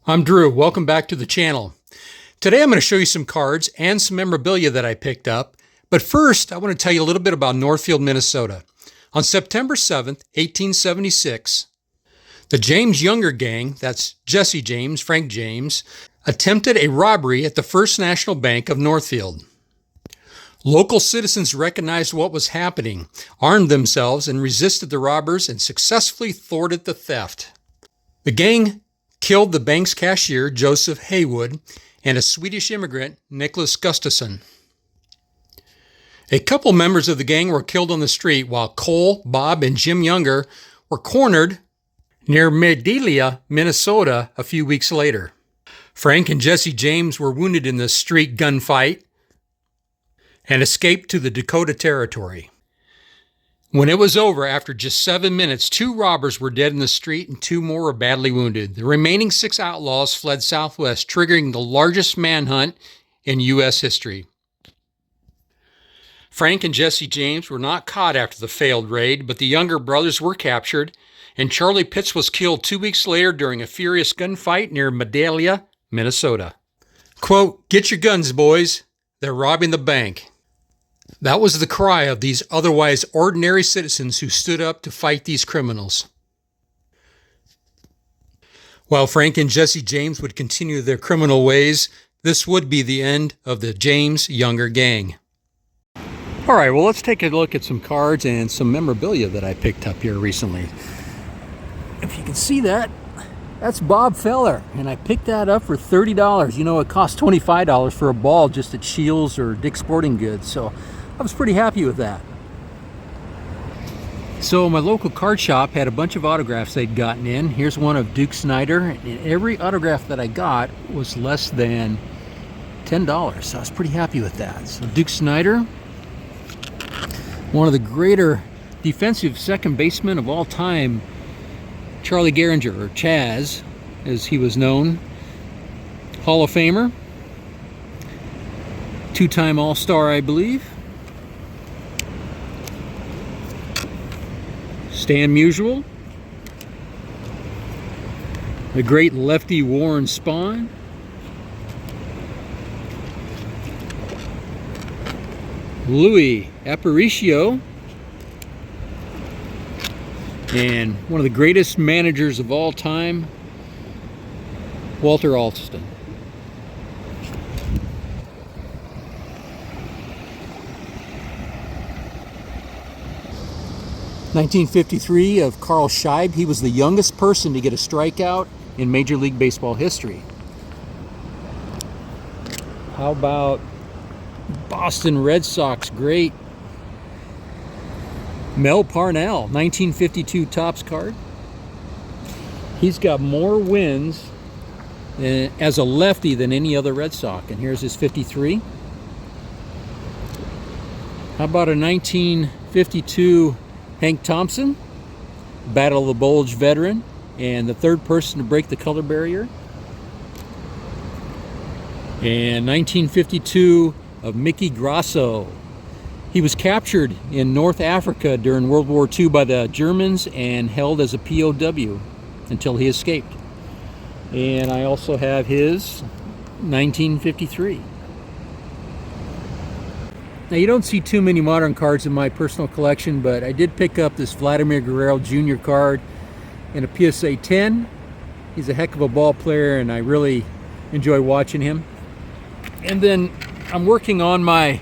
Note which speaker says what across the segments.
Speaker 1: I'm Drew. Welcome back to the channel. Today I'm going to show you some cards and some memorabilia that I picked up. But first, I want to tell you a little bit about Northfield, Minnesota. On September 7th, 1876, the James Younger gang, that's Jesse James, Frank James, attempted a robbery at the First National Bank of Northfield. Local citizens recognized what was happening, armed themselves, and resisted the robbers and successfully thwarted the theft. The gang killed the bank's cashier, Joseph Haywood, and a Swedish immigrant, Nicholas Gustafson. A couple members of the gang were killed on the street, while Cole, Bob, and Jim Younger were cornered near Madelia, Minnesota, a few weeks later. Frank and Jesse James were wounded in the street gunfight and escaped to the Dakota Territory. When it was over, after just 7 minutes, 2 robbers were dead in the street and 2 more were badly wounded. The remaining 6 outlaws fled southwest, triggering the largest manhunt in U.S. history. Frank and Jesse James were not caught after the failed raid, but the Younger brothers were captured, and Charlie Pitts was killed 2 weeks later during a furious gunfight near Madelia, Minnesota. Quote, "Get your guns, boys. They're robbing the bank." That was the cry of these otherwise ordinary citizens who stood up to fight these criminals. While Frank and Jesse James would continue their criminal ways, this would be the end of the James Younger gang. All right, well, let's take a look at some cards and some memorabilia that I picked up here recently. If you can see that, that's Bob Feller, and I picked that up for $30. You know, it cost $25 for a ball just at Shields or Dick's Sporting Goods, so I was pretty happy with that. So my local card shop had a bunch of autographs they'd gotten in. Here's one of Duke Snider, and every autograph that I got was less than $10, so I was pretty happy with that. So Duke Snider, one of the greater defensive second basemen of all time, Charlie Gehringer, or Chaz, as he was known, Hall of Famer, 2-time All-Star, I believe. Stan Musial, the great lefty Warren Spahn, Louis Aparicio, and one of the greatest managers of all time, Walter Alston. '1953 of Carl Scheib. He was the youngest person to get a strikeout in Major League Baseball history. How about Boston Red Sox great Mel Parnell, 1952 Topps card. He's got more wins as a lefty than any other Red Sox, and here's his 53. How about a 1952 Hank Thompson, Battle of the Bulge veteran, and the third person to break the color barrier. And 1952 of Mickey Grasso. He was captured in North Africa during World War II by the Germans and held as a POW until he escaped. And I also have his 1953. Now, you don't see too many modern cards in my personal collection, but I did pick up this Vladimir Guerrero Jr. card in a PSA 10. He's a heck of a ball player, and I really enjoy watching him. And then I'm working on my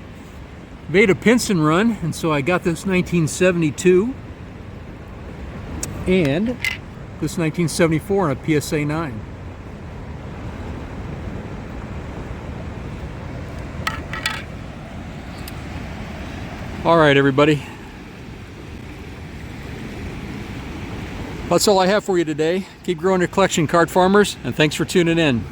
Speaker 1: Vada Pinson run, and so I got this 1972 and this 1974 in a PSA 9. All right, everybody. That's all I have for you today. Keep growing your collection, card farmers, and thanks for tuning in.